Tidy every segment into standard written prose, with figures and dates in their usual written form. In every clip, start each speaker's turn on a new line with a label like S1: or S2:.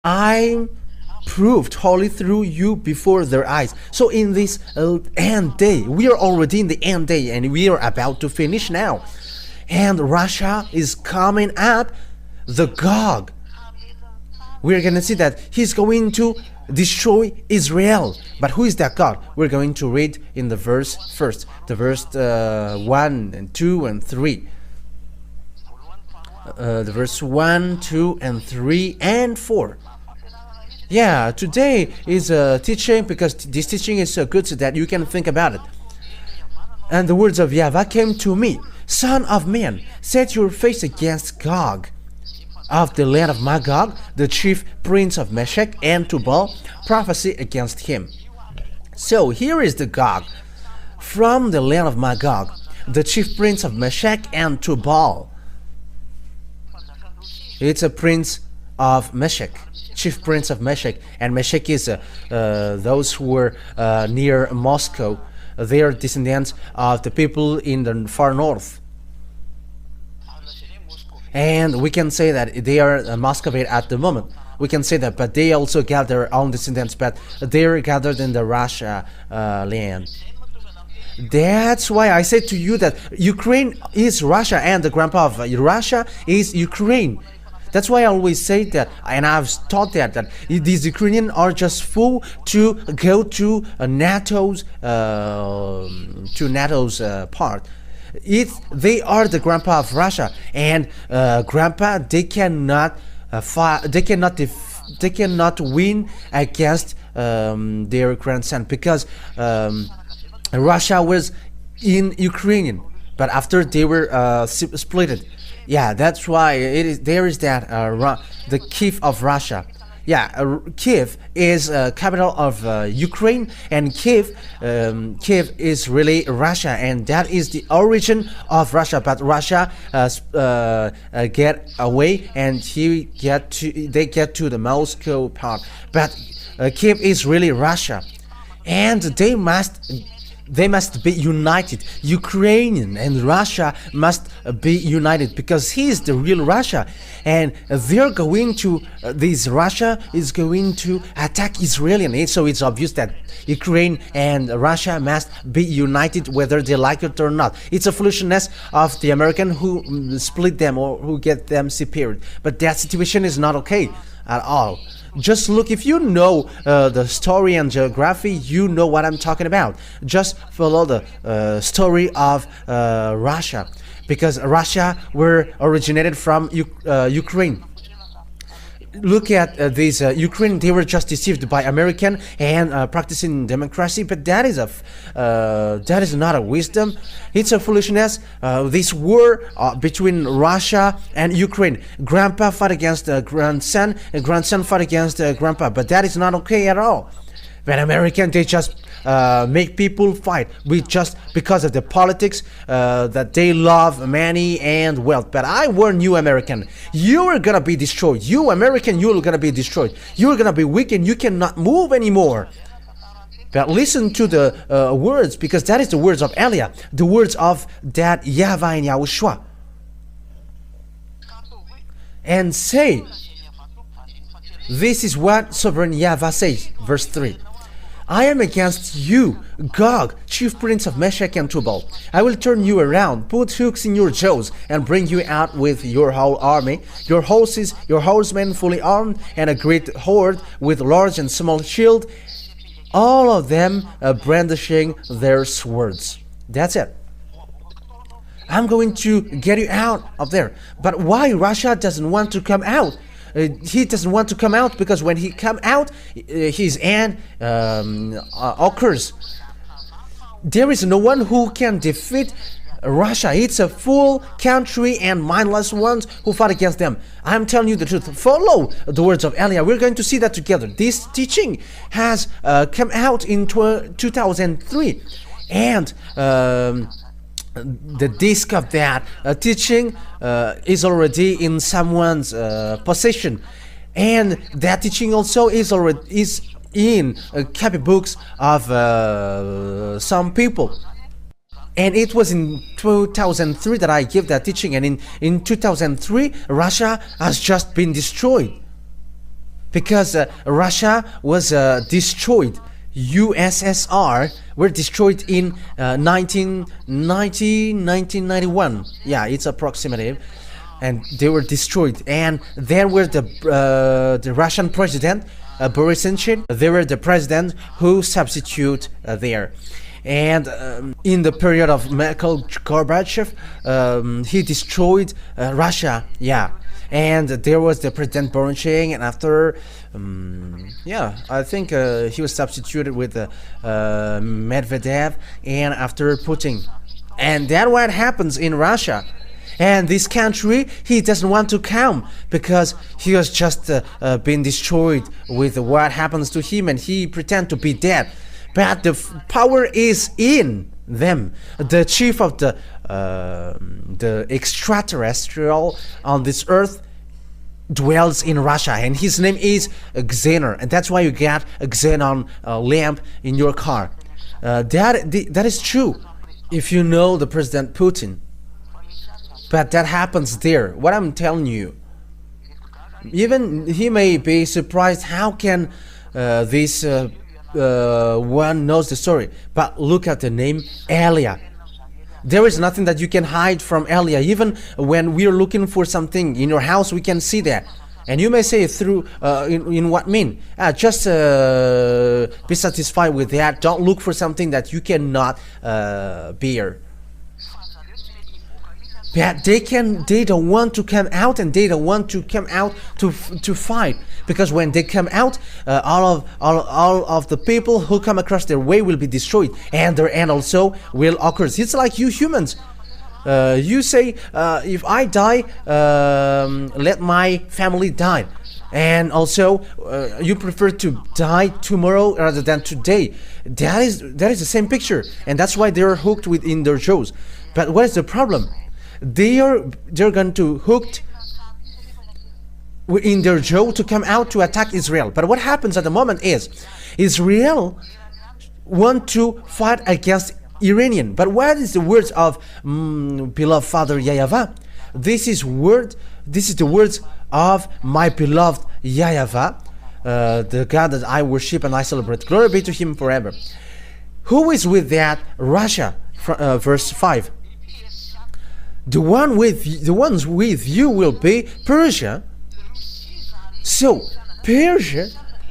S1: I proved holy through you before their eyes. So in this end day, we are already in the end day, and we are about to finish now. And Russia is coming up, the Gog. We're going to see that he's going to destroy Israel. But who is that God? We're going to read in the verse first, the verse 1 and 2 and 3. The verse 1, 2 and 3 and 4. Yeah, today is a teaching, because this teaching is so good so that you can think about it. And the words of YAHVAH came to me, Son of man, set your face against Gog of the land of Magog, the chief prince of Meshech and Tubal, prophesy against him. So here is the Gog from the land of Magog, the chief prince of Meshech and Tubal. It's a prince of Meshech, chief prince of Meshech, and Meshech is those who were near Moscow. They are descendants of the people in the far north. And we can say that they are Muscovite at the moment. We can say that, but they also got their own descendants, but they are gathered in the Russia land. That's why I said to you that Ukraine is Russia, and the grandpa of Russia is Ukraine. That's why I always say that, and I've taught that these Ukrainians are just full to go to NATO's part. They are the grandpa of Russia, and grandpa, they cannot win against their grandson, because Russia was in Ukrainian, but after they were split. Yeah, that's why there is that the Kiev of Russia. Yeah, Kiev is capital of Ukraine, and Kiev is really Russia, and that is the origin of Russia. But Russia get away, and they get to the Moscow part. But Kiev is really Russia, and they must be united. Ukrainian and Russia must be united, because he is the real Russia, and they're going to Russia is going to attack Israel. So it's obvious that Ukraine and Russia must be united, whether they like it or not. It's a foolishness of the American who split them or who get them separated, but that situation is not okay at all. Just look, if you know the story and geography, you know what I'm talking about. Just follow the story of Russia, because Russia were originated from Ukraine. Look at these Ukraine. They were just deceived by American and practicing democracy, but that is not a wisdom. It's a foolishness. This war between Russia and Ukraine. Grandpa fought against grandson, and grandson fought against grandpa, but that is not okay at all. When American, they just make people fight just because of the politics, that they love money and wealth. But I warn you, American, you are gonna be destroyed. You American, you are gonna be destroyed. You are gonna be weak, and you cannot move anymore. But listen to the words, because that is the words of Elia, the words of that YAHVAH and YAHOSHUAH. And say, this is what sovereign YAHVAH says, verse 3. I am against you, Gog, chief prince of Meshech and Tubal. I will turn you around, put hooks in your jaws, and bring you out with your whole army, your horses, your horsemen fully armed, and a great horde with large and small shield, all of them brandishing their swords. That's it. I'm going to get you out of there. But why Russia doesn't want to come out? He doesn't want to come out because when he come out, his end occurs. There is no one who can defeat Russia. It's a full country and mindless ones who fought against them. I'm telling you the truth. Follow the words of Elia. We're going to see that together. This teaching has come out in 2003, and the disc of that teaching is already in someone's possession, and that teaching also is in copybooks of some people. And it was in 2003 that I gave that teaching, and in 2003 Russia has just been destroyed. because Russia was destroyed. USSR were destroyed in 1991. Yeah, it's approximative. And they were destroyed. And there were the Russian president, Boris Yeltsin. They were the president who substitute there. And in the period of Mikhail Gorbachev, he destroyed Russia. Yeah. And there was the President Borucheng, and after, I think he was substituted with Medvedev, and after Putin. And that's what happens in Russia. And this country, he doesn't want to come because he was just been destroyed with what happens to him, and he pretend to be dead. But the power is in them. The chief of the extraterrestrial on this earth dwells in Russia, and his name is Xenon, and that's why you get a Xenon lamp in your car. That is true if you know the President Putin. But that happens there. What I'm telling you, even he may be surprised. How can this one knows the story? But look at the name Elia. There is nothing that you can hide from Elia. Even when we are looking for something in your house, we can see that. And you may say through in what mean? Just be satisfied with that. Don't look for something that you cannot bear. But they don't want to come out, and they don't want to come out to fight, because when they come out, all of the people who come across their way will be destroyed, and their end also will occur. It's like you humans. You say, if I die, let my family die, and also you prefer to die tomorrow rather than today. That is the same picture, and that's why they're hooked within their shows. But what is the problem? They're going to hooked in their jaw to come out to attack Israel. But what happens at the moment is Israel want to fight against Iranian. But what is the words of beloved Father YAHVAH? This is the words of my beloved YAHVAH, the God that I worship and I celebrate. Glory be to him forever. Who is with that? Russia, verse 5. The ones with you will be Persia. So Persia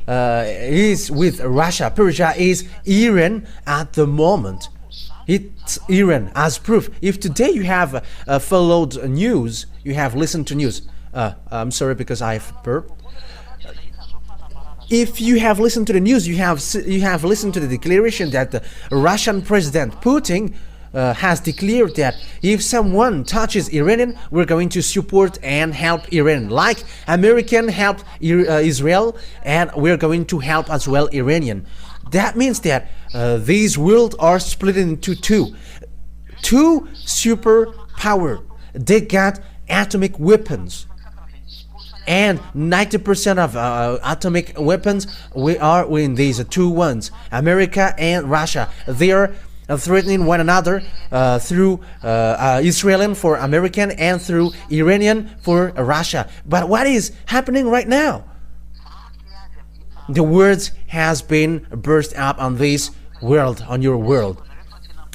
S1: is with Russia. Persia is Iran at the moment. It's Iran as proof. If today you have followed news, you have listened to news. I'm sorry because I've burped. If you have listened to the news, you have listened to the declaration that the Russian President Putin has declared that if someone touches Iranian, we're going to support and help Iran, like American helped Israel, and we're going to help as well Iranian. That means that these worlds are split into two superpower. They got atomic weapons, and 90% of atomic weapons we are in these two ones, America and Russia. They are threatening one another through Israeli for American and through Iranian for Russia. But what is happening right now? The words has been burst up on this world, on your world.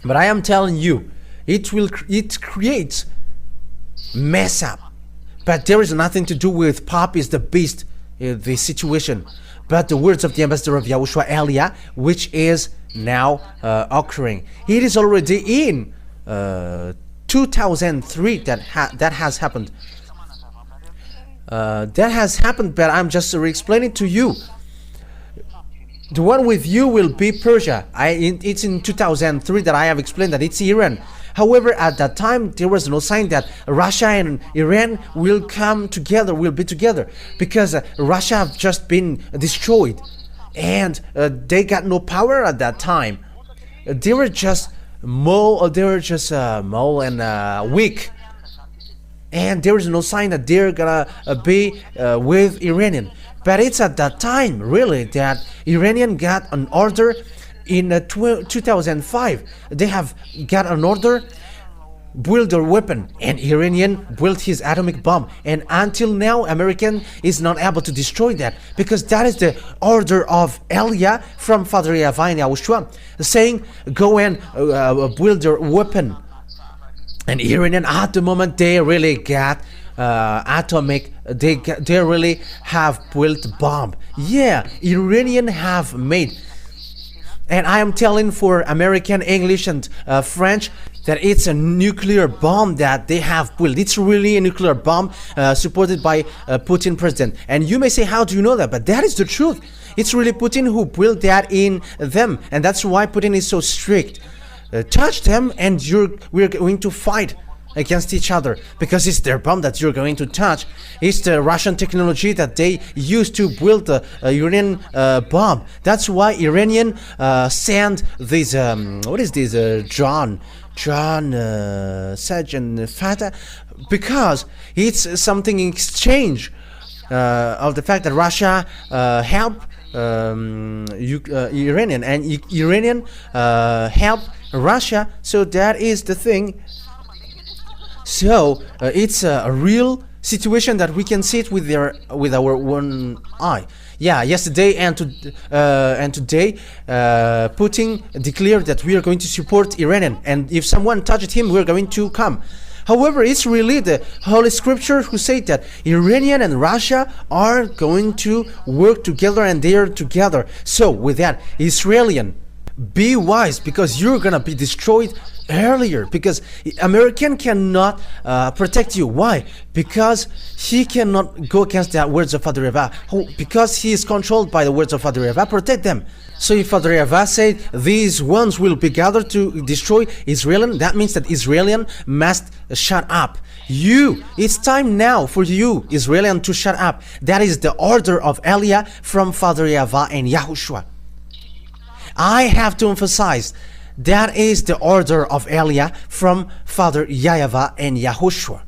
S1: But I am telling you, it creates mess up. But there is nothing to do with Pop is the beast, the situation. But the words of the ambassador of YAHOSHUAH, Elia, which is now occurring. It is already in 2003 that has happened. That has happened, but I'm just explaining to you. The one with you will be Persia. It's in 2003 that I have explained that it's Iran. However, at that time, there was no sign that Russia and Iran will come together, will be together, because Russia have just been destroyed, and they got no power at that time. They were just mole and weak, and there is no sign that they're gonna be with Iranian. But it's at that time, really, that Iranian got an order in 2005. They have got an order built their weapon, and Iranian built his atomic bomb, and until now American is not able to destroy that, because that is the order of Elia from Father YAHVAH and YAHOSHUAH, saying go and build your weapon. And Iranian at the moment they really got atomic, they really have built bomb. Yeah, Iranian have made. And I am telling for American, English, and French that it's a nuclear bomb that they have built. It's really a nuclear bomb supported by Putin president. And you may say, how do you know that? But that is the truth. It's really Putin who built that in them. And that's why Putin is so strict. Touch them and we're going to fight against each other, because it's their bomb that you're going to touch. It's the Russian technology that they used to build the Iranian bomb. That's why Iranian send this what is this John Sergeant Fatah, because it's something in exchange of the fact that Russia help Iranian, and Iranian help Russia. So that is the thing. So it's a real situation that we can see it with our one eye. Yeah, yesterday and today, Putin declared that we are going to support Iranian, and if someone touched him, we're going to come. However, it's really the Holy Scripture who say that Iranian and Russia are going to work together, and they are together. So with that, Israelian, be wise, because you're gonna be destroyed earlier, because American cannot protect you. Why? Because he cannot go against the words of Father YAHVAH. Because he is controlled by the words of Father YAHVAH. Protect them. So if Father YAHVAH said these ones will be gathered to destroy Israel, that means that Israelian must shut up. It's time now for you, Israelian, to shut up. That is the order of Elia from Father YAHVAH and YAHOSHUAH. I have to emphasize, that is the order of Elia from Father YAHVAH and YAHOSHUAH.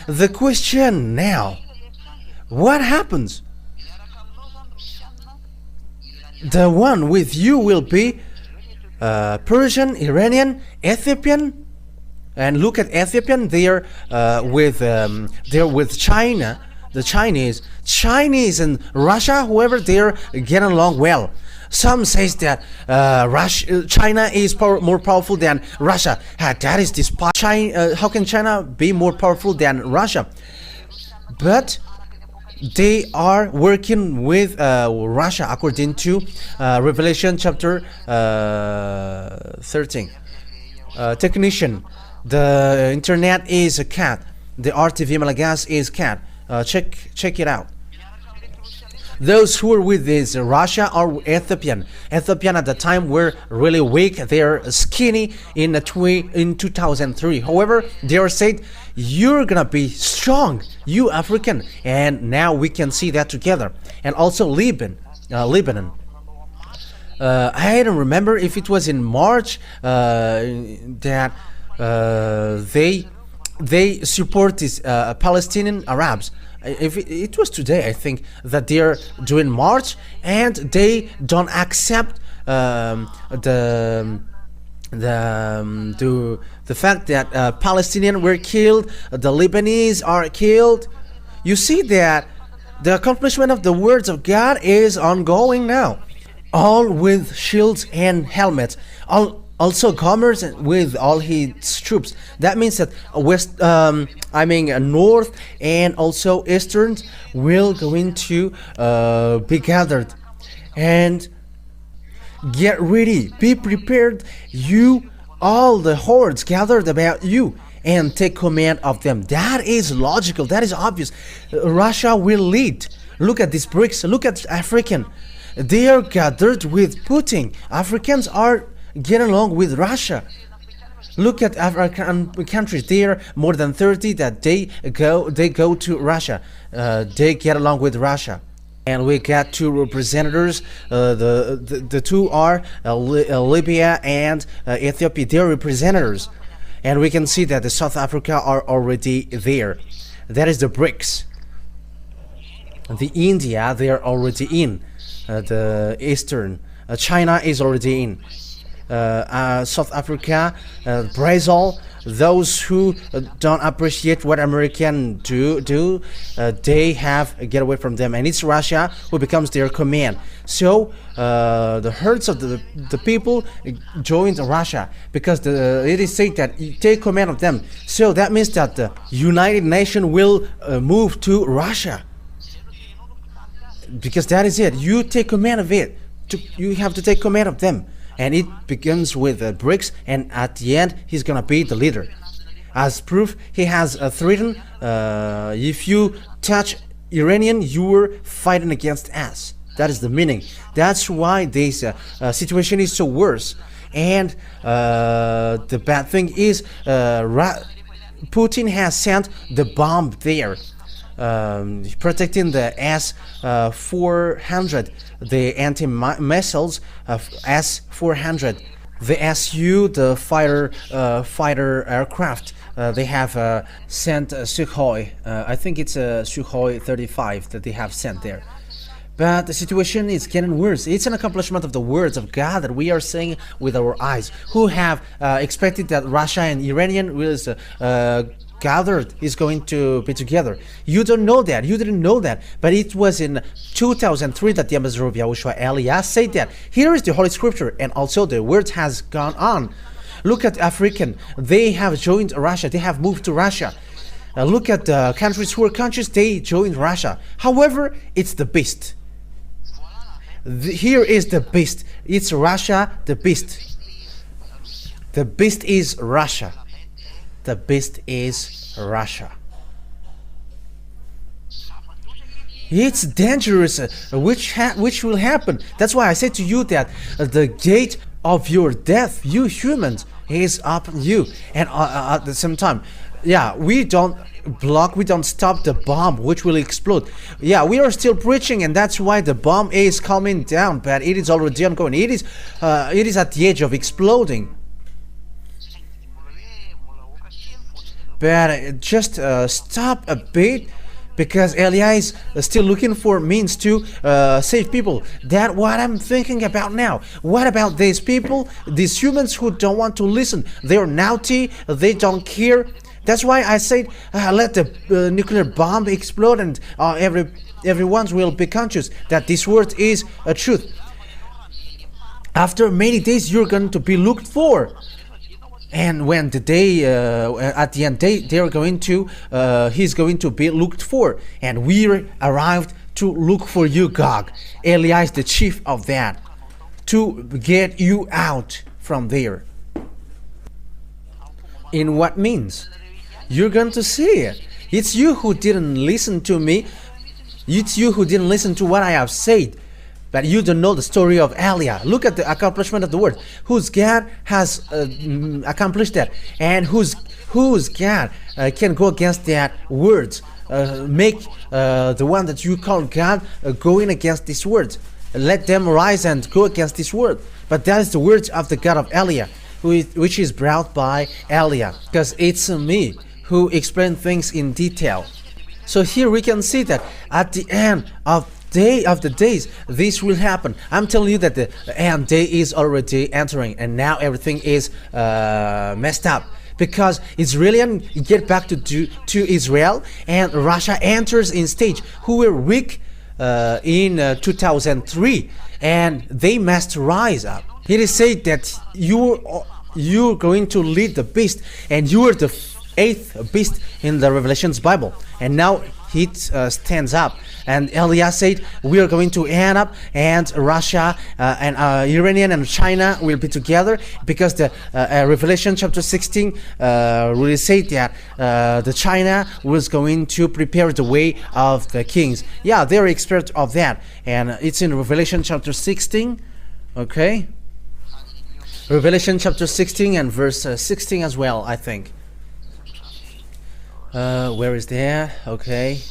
S1: The question now, what happens? The one with you will be Persian, Iranian, Ethiopian. And look at Ethiopian, they're with China, the Chinese and Russia, whoever, they're getting along well. Some says that China is more powerful than Russia. That is despite China. How can China be more powerful than Russia? But they are working with Russia according to Revelation chapter 13. Technician. The internet is a cat. The RTV Malagas is cat. Check it out. Those who were with this Russia are Ethiopian. Ethiopian at the time were really weak. They are skinny in 2003. However, they are said, you're gonna be strong, you African. And now we can see that together. And also Lebanon. I don't remember if it was in March that they support these Palestinian Arabs. If it was today, I think, that they are doing march, and they don't accept the fact that Palestinians were killed, the Lebanese are killed. You see that the accomplishment of the words of God is ongoing now, all with shields and helmets. Also commerce with all his troops. That means that north and also eastern will going to be gathered. And get ready, be prepared, you, all the hordes gathered about you, and take command of them. That is logical, that is obvious. Russia will lead. Look at these BRICS, look at African. They are gathered with Putin. Africans are getting along with Russia. Look at African countries. There are more than 30 that they go to Russia. They get along with Russia. And we got two representatives. The two are Libya and Ethiopia. They are representatives. And we can see that the South Africa are already there. That is the BRICS. The India, they are already in. the Eastern. China is already in. South Africa, Brazil, those who don't appreciate what American do, they have get away from them, and it's Russia who becomes their command. So the herds of the people joined Russia because it is said that you take command of them. So that means that the United Nations will move to Russia, because that is it. You take command of it. You have to take command of them. And it begins with BRICS, and at the end, he's gonna be the leader. As proof, he has threatened, if you touch Iranian, you were fighting against us. That is the meaning. That's why this situation is so worse. And the bad thing is, Putin has sent the bomb there, protecting the S-400, the anti-missiles of S-400, the Su, the fighter aircraft. They have sent Sukhoi. I think it's a Sukhoi 35 that they have sent there. But the situation is getting worse. It's an accomplishment of the words of God that we are saying with our eyes. Who have expected that Russia and Iranian will gathered is going to be together. You don't know that. You didn't know that. But it was in 2003 that the ambassador of YAHOSHUAH, Elias, said that. Here is the Holy Scripture, and also the word has gone on. Look at African. They have joined Russia. They have moved to Russia. Look at the countries who are countries. They joined Russia. However, it's the beast. Here is the beast. It's Russia, the beast. The beast is Russia. The beast is Russia. It's dangerous, which will happen. That's why I said to you that the gate of your death, you humans, is up you. And at the same time, yeah, we don't block, we don't stop the bomb which will explode. Yeah, we are still preaching, and that's why the bomb is coming down, but it is already ongoing. It is at the edge of exploding. But just stop a bit, because Elias is still looking for means to save people. That's what I'm thinking about now. What about these people, these humans who don't want to listen? They're naughty, they don't care. That's why I said let the nuclear bomb explode, and everyone will be conscious that this word is a truth. After many days, you're going to be looked for. And when the day, at the end, they are going to, he's going to be looked for. And we arrived to look for you, Gog. Elias, the chief of that, to get you out from there. In what means? You're going to see it. It's you who didn't listen to me. It's you who didn't listen to what I have said. But you don't know the story of Elia. Look at the accomplishment of the word. Whose God has accomplished that, and whose God can go against that words. Make the one that you call God going against these words. Let them rise and go against this word. But that is the words of the God of Elia, which is brought by Elia, because it's me who explain things in detail. So here we can see that at the end of the days, this will happen. I'm telling you that the end day is already entering, and now everything is messed up, because Israelis get back to Israel, and Russia enters in stage, who were weak in 2003, and they must rise up. It is said that you're going to lead the beast, and you are the 8th beast in the Revelations Bible, and now it stands up. And Elias said, we are going to end up, and Russia and Iranian and China will be together, because the Revelation chapter 16 really said that the China was going to prepare the way of the kings. Yeah, they're expert of that, and it's in Revelation chapter 16. Okay, Revelation chapter 16 and verse 16 as well, I think. Where is that? Okay.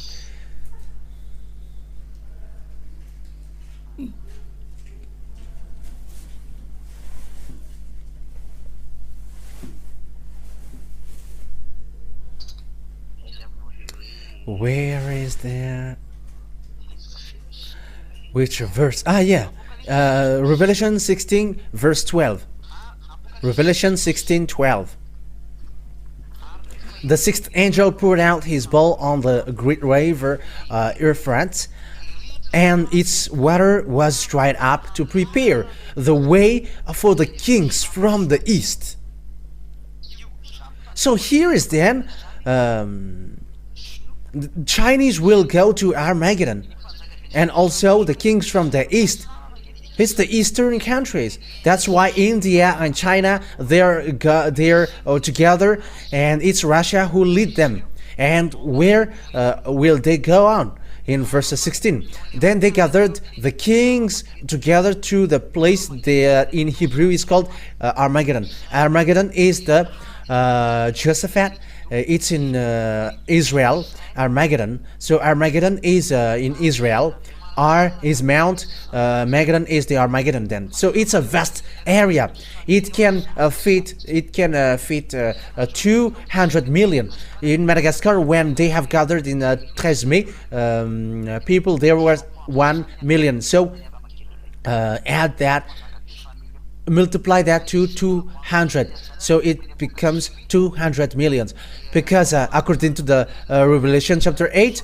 S1: Where is that? Which verse? Yeah. Revelation 16 verse 12. Revelation 16:12. The sixth angel poured out his bowl on the great river Euphrates, and its water was dried up to prepare the way for the kings from the east. So here is then, the Chinese will go to Armageddon, and also the kings from the east. It's the eastern countries. That's why India and China, they're together, and it's Russia who lead them. And where will they go on? In verse 16, then they gathered the kings together to the place that in Hebrew is called Armageddon. Armageddon is the Jehoshaphat. It's in Israel. Armageddon. So Armageddon is in Israel. R is Mount, Megadon is the Armageddon then. So it's a vast area. It can fit 200 million. In Madagascar, when they have gathered in 13 people, there was 1 million. So add that, multiply that to 200, so it becomes 200 millions, because according to the Revelation chapter 8,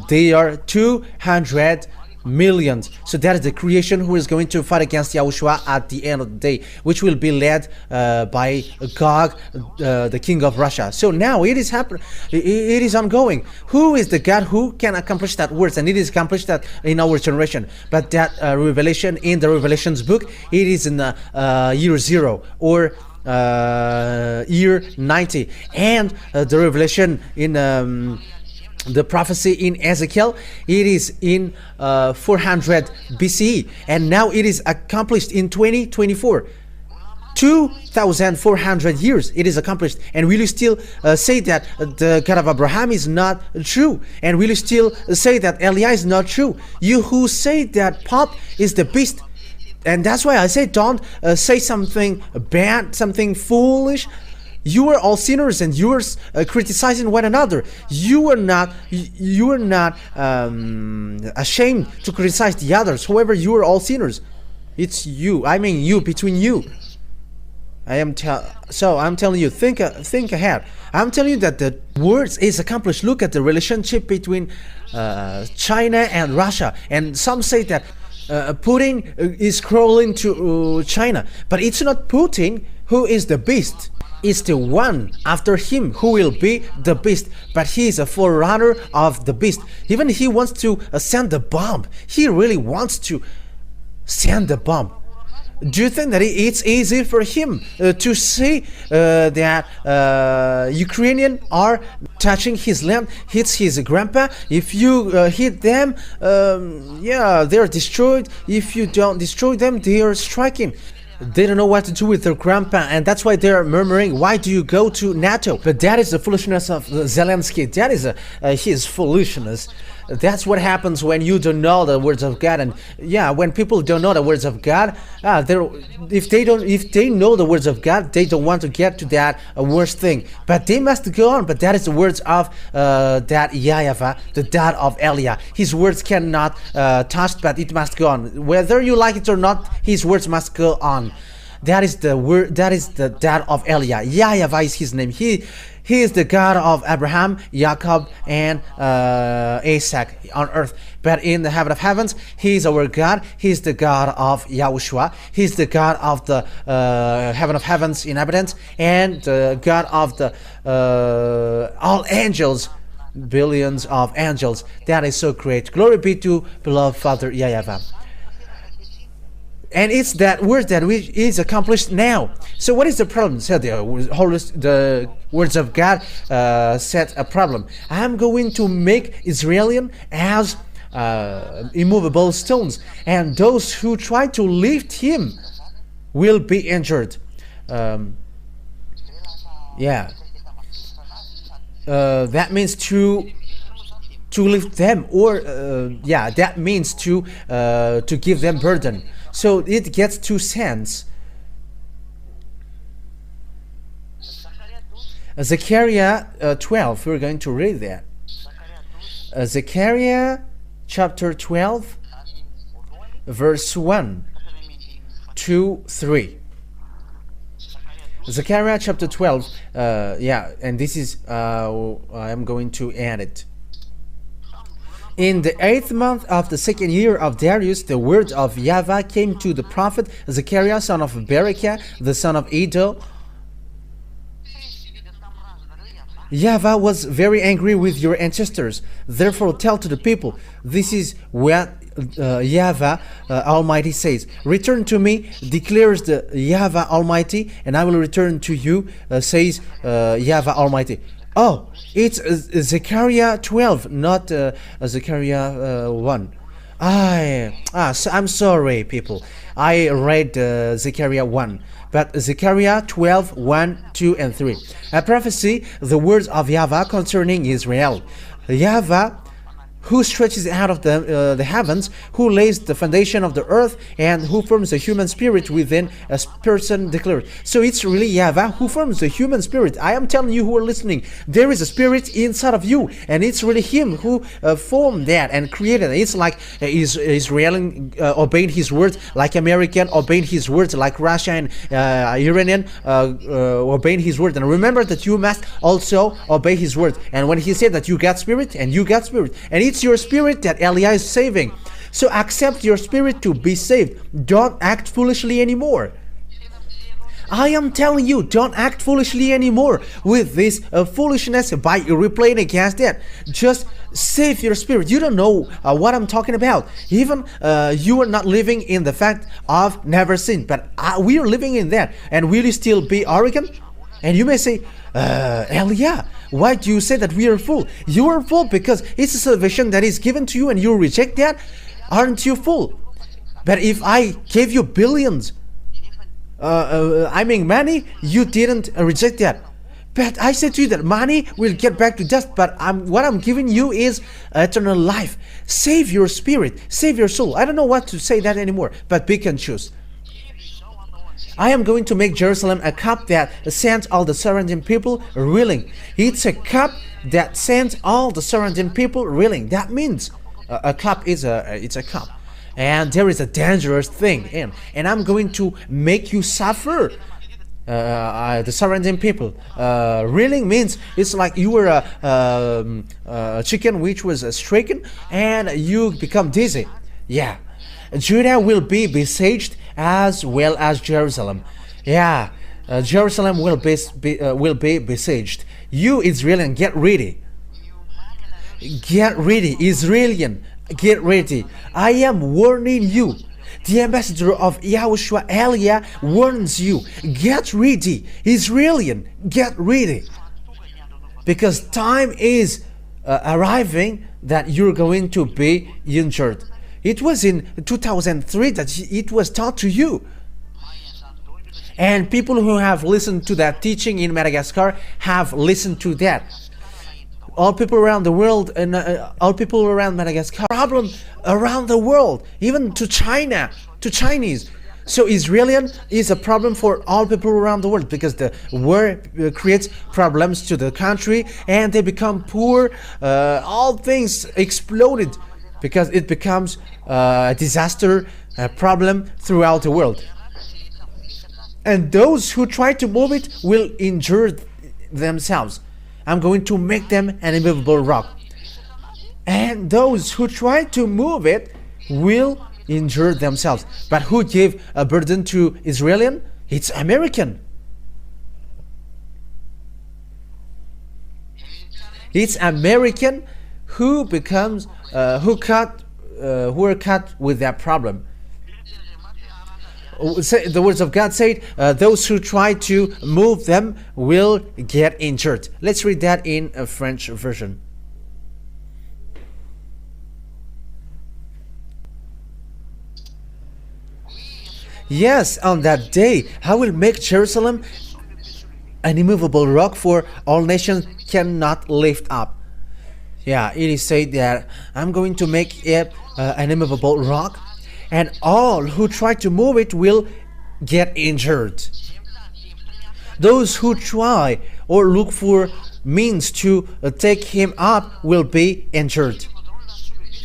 S1: they are 200 millions. So that is the creation who is going to fight against YAHOSHUAH at the end of the day, which will be led by Gog, the king of Russia. So now it is happening, it is ongoing. Who is the God who can accomplish that words? And it is accomplished that in our generation. But that revelation in the Revelations book, it is in year 0 or year 90. And the revelation in the prophecy in Ezekiel, it is in 400 BCE, and now it is accomplished in 2024. 2,400 years it is accomplished. And will you still say that the God of Abraham is not true? And will you still say that Eliah is not true? You who say that Pope is the beast. And that's why I say, don't say something bad, something foolish. You are all sinners, and you are criticizing one another. You are not ashamed to criticize the others. However, you are all sinners. It's you. I mean, you, between you. I'm telling you, think ahead. I'm telling you that the words is accomplished. Look at the relationship between China and Russia, and some say that Putin is crawling to China, but it's not Putin who is the beast. It's the one after him who will be the beast, but he is a forerunner of the beast. Even he wants to send the bomb. He really wants to send the bomb. Do you think that it's easy for him to say that Ukrainians are touching his land, hits his grandpa? If you hit them, yeah, they're destroyed. If you don't destroy them, they are striking. They don't know what to do with their grandpa, and that's why they're murmuring, why do you go to NATO? But that is the foolishness of Zelensky. That is his foolishness. That's what happens when you don't know the words of God. And yeah, when people don't know the words of God, if they know the words of God, they don't want to get to that worst thing. But they must go on. But that is the words of that YAHVAH, the dad of Eliah. His words cannot touch, but it must go on. Whether you like it or not, his words must go on. That is the word. That is the dad of Eliah. YAHVAH is his name. He is the God of Abraham, Jacob, and Isaac on earth. But in the heaven of heavens, He is our God. He is the God of YAHOSHUAH. He is the God of the heaven of heavens inhabitants, and the God of the all angels, billions of angels. That is so great. Glory be to beloved Father YAHVAH. And it's that word that is accomplished now. So what is the problem? So the words of God set a problem. I'm going to make Israelian as immovable stones, and those who try to lift him will be injured. Yeah. That means to lift them, or yeah, that means to give them burden. So it gets two sense. Zechariah 12, we're going to read that. Zechariah chapter 12, verse 1, 2, 3. Zechariah chapter 12, and this is, I'm going to add it. In the 8th month of the 2nd year of Darius, the word of YAHVAH came to the prophet Zechariah, son of Berechiah, the son of Iddo. YAHVAH was very angry with your ancestors. Therefore tell to the people, this is what YAHVAH Almighty says. Return to me, declares the YAHVAH Almighty, and I will return to you, says YAHVAH Almighty. Oh, it's Zechariah 12, not Zechariah 1. I'm sorry, people. I read Zechariah 1. But Zechariah 12, 1, 2, and 3. A prophecy, the words of YAHVAH concerning Israel. YAHVAH, who stretches out of the heavens, who lays the foundation of the earth, and who forms the human spirit within a person declared. So it's really YAHVAH who forms the human spirit. I am telling you who are listening, there is a spirit inside of you, and it's really Him who formed that and created it. It's like Israeli obeyed His words, like American obeyed His words, like Russia and Iranian obeyed His word. And remember that you must also obey His word. And when He said that you got spirit, and you got spirit, and it's your spirit that Eliah is saving. So accept your spirit to be saved. Don't act foolishly anymore. I am telling you, don't act foolishly anymore with this foolishness by replaying against it. Just save your spirit. You don't know what I'm talking about. Even you are not living in the fact of never sin, but we are living in that. And will you still be arrogant? And you may say, Elia, why do you say that we are full? You are full because it's a salvation that is given to you and you reject that. Aren't you full? But if I gave you billions, money, you didn't reject that. But I said to you that money will get back to dust, but what I'm giving you is eternal life. Save your spirit, save your soul. I don't know what to say that anymore, but pick and choose. I am going to make Jerusalem a cup that sends all the surrounding people reeling. It's a cup that sends all the surrounding people reeling. That means a cup is it's a cup, and there is a dangerous thing in. And I'm going to make you suffer. The surrounding people. Reeling means it's like you were a chicken which was stricken, and you become dizzy. Yeah, Judah will be besieged as well as Jerusalem. Yeah, Jerusalem will be besieged. You Israelian, get ready. Get ready, Israelian, get ready. I am warning you. The ambassador of YAHOSHUAH, Elia, warns you. Get ready, Israelian, get ready. Because time is arriving that you're going to be injured. It was in 2003 that it was taught to you. And people who have listened to that teaching in Madagascar have listened to that. All people around the world and all people around Madagascar, problem around the world, even to China, to Chinese. So Israelian is a problem for all people around the world because the war creates problems to the country and they become poor. All things exploded because it becomes a disaster, a problem throughout the world. And those who try to move it will injure themselves. I'm going to make them an immovable rock. And those who try to move it will injure themselves. But who gave a burden to Israelian? It's American. It's American who becomes who are cut with that problem. The words of God said, those who try to move them will get injured. Let's read that in a French version. Yes, on that day, I will make Jerusalem an immovable rock for all nations cannot lift up. Yeah, it is said that I'm going to make it an immovable rock, and all who try to move it will get injured. Those who try or look for means to take him up will be injured.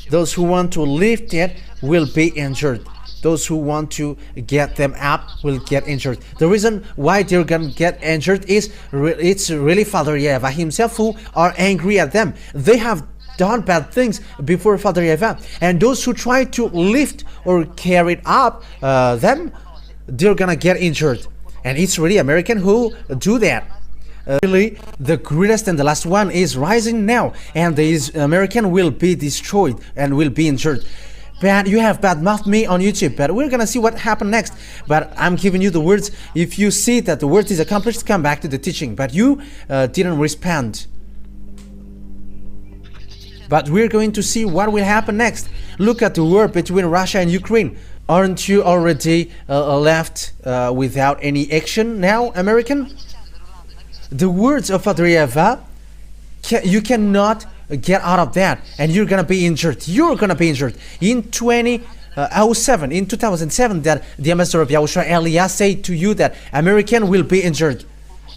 S1: Those who want to lift it will be injured. Those who want to get them up will get injured. The reason why they're gonna get injured is it's really Father YAHVAH himself who are angry at them. They have done bad things before Father YAHVAH, and those who try to lift or carry up them, they're gonna get injured. And it's really American who do that. Really, the greatest and the last one is rising now, and the American will be destroyed and will be injured. But you have badmouthed me on YouTube, but we're gonna see what happened next. But I'm giving you the words. If you see that the word is accomplished, come back to the teaching. But you didn't respond. But we're going to see what will happen next. Look at the war between Russia and Ukraine. Aren't you already left without any action now, American? The words of Father YAHVAH, you cannot get out of that, and you're gonna be injured. You're gonna be injured. In 2007, that the ambassador of YAHOSHUAH Elias said to you that American will be injured,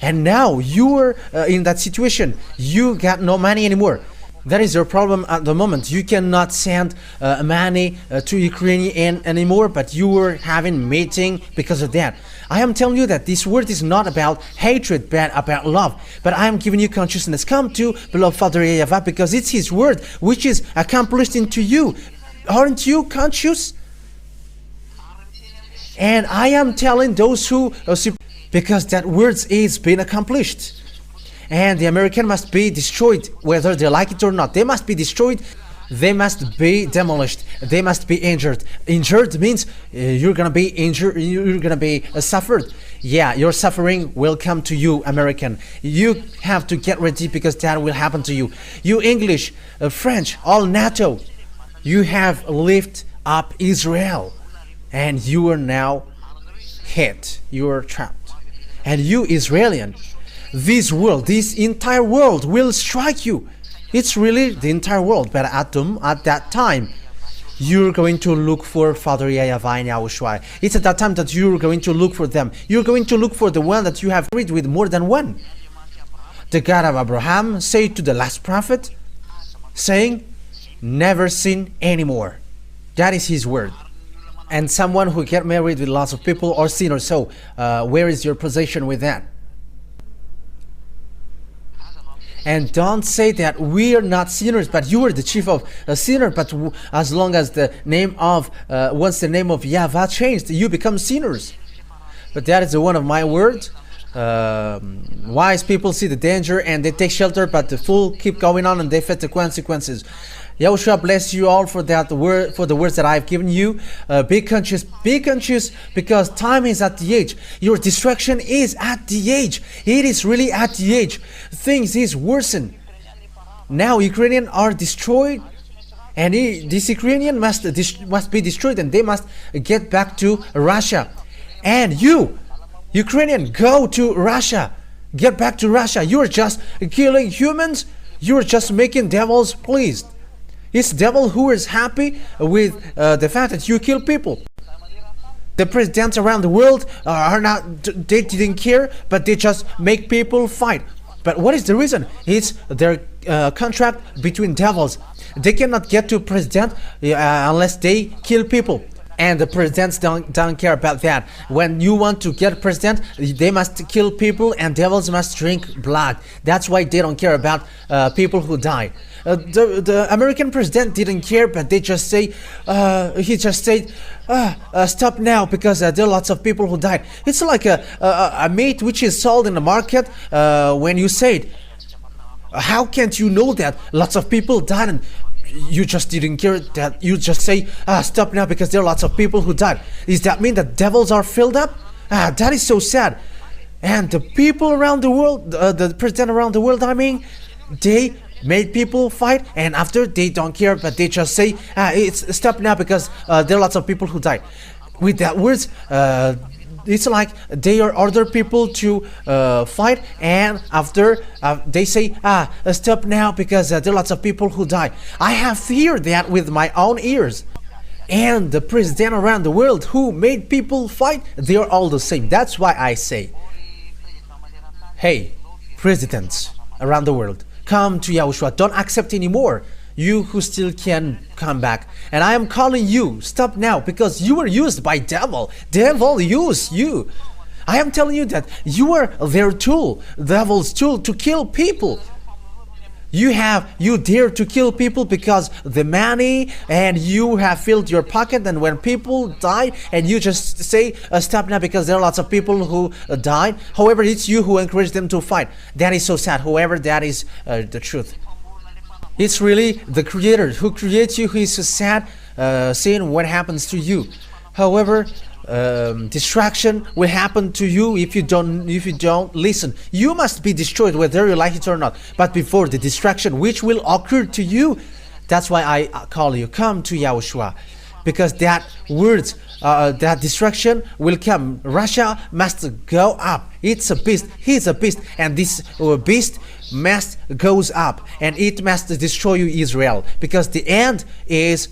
S1: and now you're in that situation. You got no money anymore. That is your problem at the moment. You cannot send money to Ukraine anymore, but you were having meeting because of that. I am telling you that this word is not about hatred, but about love. But I am giving you consciousness. Come to beloved Father YAHVAH, because it's His word which is accomplished into you. Aren't you conscious? And I am telling those who because that word is being accomplished. And the American must be destroyed, whether they like it or not. They must be destroyed. They must be demolished. They must be injured. Injured means you're gonna be injured. You're gonna be suffered. Yeah, your suffering will come to you, American. You have to get ready, because that will happen to you. You English, French, all NATO, you have lifted up Israel, and you are now hit. You are trapped. And you Israelian, this world, this entire world will strike you. It's really the entire world, but at that time, you're going to look for Father YAHVAH and YAHOSHUAH. It's at that time that you're going to look for them. You're going to look for the one that you have read with more than one. The God of Abraham said to the last prophet, saying, never sin anymore. That is his word. And someone who get married with lots of people or sin or so, where is your position with that? And don't say that we are not sinners, but you are the chief of a sinner. But as long as the name of, once the name of YAHVAH changed, you become sinners. But that is one of my words. Wise people see the danger and they take shelter, but the fool keep going on and they face the consequences. YAHOSHUAH bless you all for that word, for the words that I've given you. Be conscious, because time is at the edge. Your destruction is at the edge. It is really at the edge. Things is worsened. Now Ukrainians are destroyed, and this Ukrainian must be destroyed, and they must get back to Russia. And you, Ukrainian, go to Russia. Get back to Russia. You are just killing humans. You are just making devils pleased. It's the devil who is happy with the fact that you kill people. The presidents around the world are not, they didn't care, but they just make people fight. But what is the reason? It's their contract between devils. They cannot get to president unless they kill people. And the presidents don't care about that. When you want to get president, they must kill people and devils must drink blood. That's why they don't care about people who die. The American president didn't care, but they just say, he just said, stop now, because there are lots of people who died. It's like a meat which is sold in the market. When you say it, how can't you know that lots of people died and you just didn't care? That you just say, stop now, because there are lots of people who died. Does that mean that devils are filled up? That is so sad. And the people around the world, the president around the world, I mean, they made people fight, and after they don't care, but they just say, it's stop now, because there are lots of people who died. With that words, it's like they are order people to fight, and after they say, stop now, because there are lots of people who die. I have heard that with my own ears. And the president around the world who made people fight, they are all the same. That's why I say, hey, presidents around the world, come to YAHOSHUAH. Don't accept anymore You who still can come back. And I am calling you, stop now, because you were used by devil. Devil used you. I am telling you that you are their tool, devil's tool to kill people. You dare to kill people because the money, and you have filled your pocket, and when people die and you just say stop now because there are lots of people who died. However, it's you who encourage them to fight. That is so sad. However, that is the truth. It's really the Creator who creates you who is so sad seeing what happens to you. However, distraction will happen to you if you don't listen. You must be destroyed whether you like it or not. But before the distraction which will occur to you, that's why I call you, come to Yahushua, because that words, that distraction will come. Russia must go up. It's a beast. He's a beast, and this beast must goes up, and it must destroy you, Israel, because the end is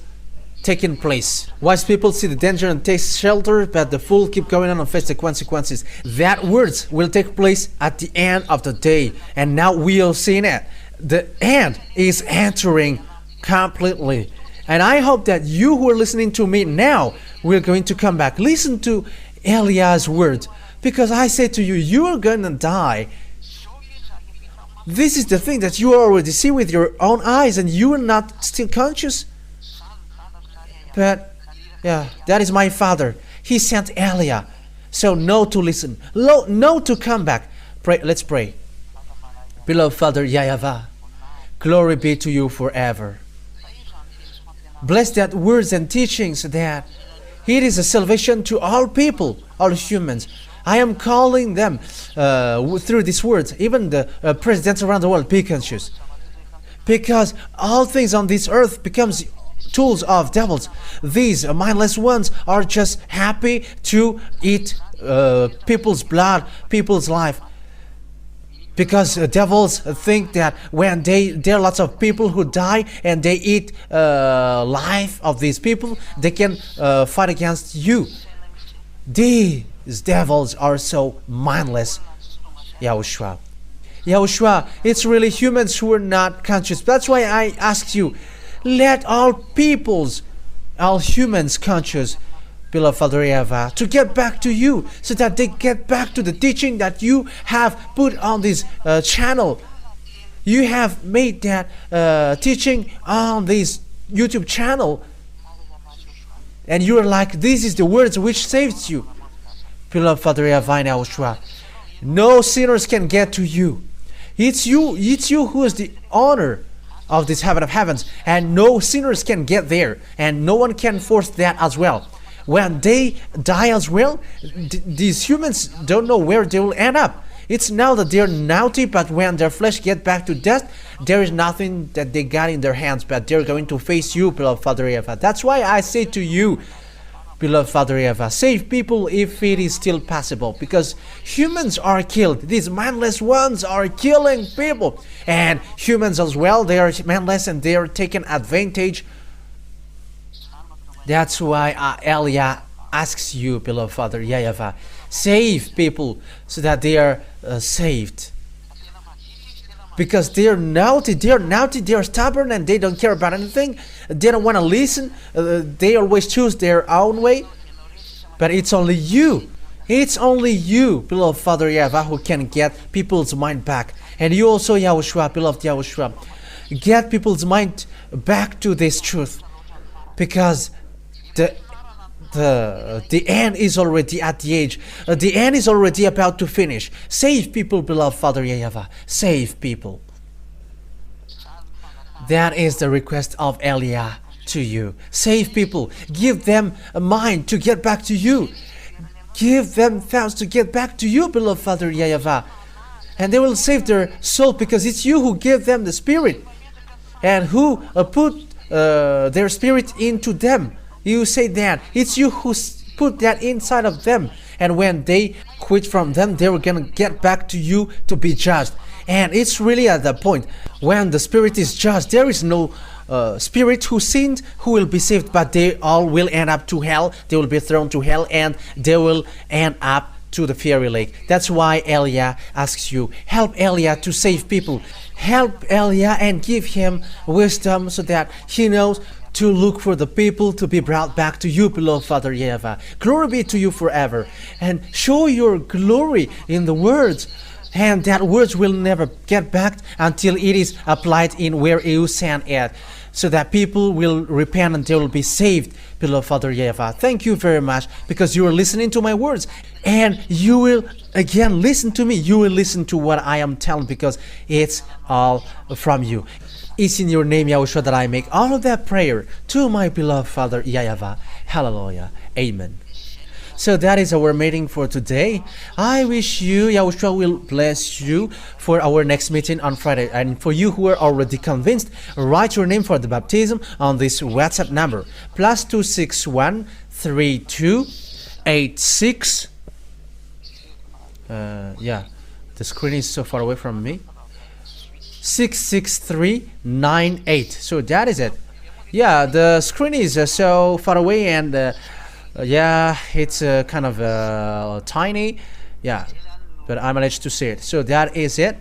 S1: taking place. Wise people see the danger and take shelter, but the fool keep going on and face the consequences. That words will take place at the end of the day, and now we are seeing it. The end is entering completely, and I hope that you who are listening to me now will going to come back. Listen to Eliah's words, because I say to you, you are going to die. This is the thing that you already see with your own eyes, and you are not still conscious. But yeah, that is my father. He sent Eliah. So no to listen, no to come back. Pray. Let's pray. Beloved Father YAHVAH, glory be to you forever. Bless that words and teachings that it is a salvation to all people, all humans. I am calling them through these words, even the presidents around the world, be conscious. Because all things on this earth becomes tools of devils. These mindless ones are just happy to eat people's blood, people's life. Because devils think that when there are lots of people who die and they eat life of these people, they can fight against you. These devils are so mindless. YAHOSHUAH. YAHOSHUAH, it's really humans who are not conscious. That's why I ask you, let all peoples, all humans conscious, beloved Father YAHVAH, to get back to you, so that they get back to the teaching that you have put on this channel. You have made that teaching on this YouTube channel, and you are like, this is the words which saves you. Beloved Father YAHVAH and YAHOSHUAH, no sinners can get to you. It's you who is the honor of this heaven of heavens, and no sinners can get there, and no one can force that as well. When they die as well, these humans don't know where they will end up. It's now that they're naughty, but when their flesh get back to death, there is nothing that they got in their hands, but they're going to face you, beloved Father YAHVAH. That's why I say to you, beloved Father YAHVAH, save people if it is still possible, because humans are killed. These mindless ones are killing people, and humans as well, they are mindless and they are taking advantage. That's why Eliah asks you, beloved Father YAHVAH, save people so that they are saved. Because they are naughty, they are stubborn, and they don't care about anything. They don't want to listen. They always choose their own way. But it's only you, beloved Father YAHVAH, who can get people's mind back. And you also, YAHOSHUAH, beloved YAHOSHUAH, get people's mind back to this truth. Because the end is already at the age. The end is already about to finish. Save people, beloved Father YAHVAH. Save people. That is the request of Eliah to you. Save people. Give them a mind to get back to you. Give them thoughts to get back to you, beloved Father YAHVAH. And they will save their soul, because it's you who give them the Spirit, and who put their Spirit into them. You say that it's you who put that inside of them, and when they quit from them, they were gonna get back to you to be judged. And it's really at the point when the Spirit is judged, there is no spirit who sinned who will be saved, but they all will end up to hell. They will be thrown to hell, and they will end up to the fiery lake. That's why Elia asks you, help Elia to save people. Help Elia and give him wisdom so that he knows to look for the people to be brought back to you, beloved Father YAHVAH. Glory be to you forever. And show your glory in the words. And that words will never get back until it is applied in where you sent it, so that people will repent and they will be saved, beloved Father YAHVAH. Thank you very much, because you are listening to my words, and you will again listen to me. You will listen to what I am telling, because it's all from you. It's in your name, Yahushua, that I make all of that prayer to my beloved Father YAHVAH. Hallelujah. Amen. So that is our meeting for today. I wish you, Yahushua will bless you for our next meeting on Friday. And for you who are already convinced, write your name for the baptism on this WhatsApp number. +261 3286. Yeah, the screen is so far away from me. 66398. So that is it. Yeah, the screen is so far away, and yeah, it's kind of tiny. Yeah, but I managed to see it. So that is it.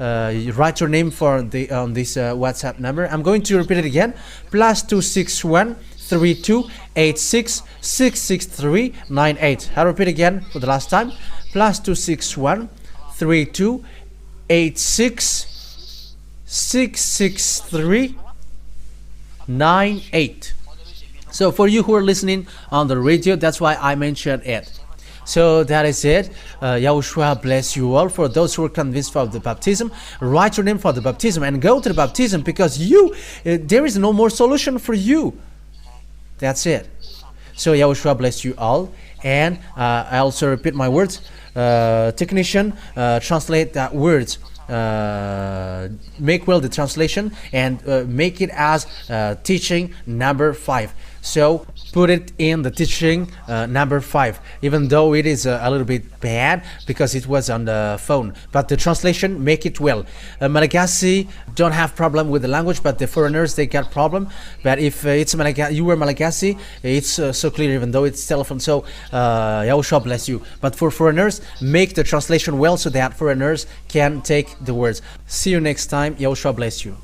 S1: You write your name for the on this WhatsApp number. I'm going to repeat it again. +261 3286 66398. I'll repeat again for the last time. +261 3286 66398. So for you who are listening on the radio, that's why I mentioned it. So that is it. Yahushua bless you all. For those who are convinced of the baptism, write your name for the baptism and go to the baptism, because you, there is no more solution for you. That's it. So Yahushua bless you all. And I also repeat my words. Technician, translate that words. Make well the translation and make it as teaching number 5. So put it in the teaching number 5, even though it is a little bit bad because it was on the phone, but the translation, make it well. Malagasy don't have problem with the language, but the foreigners, they got problem. But if it's you were Malagasy, it's so clear, even though it's telephone. So Yahushua bless you. But for foreigners, make the translation well so that foreigners can take the words. See you next time. Yahushua bless you.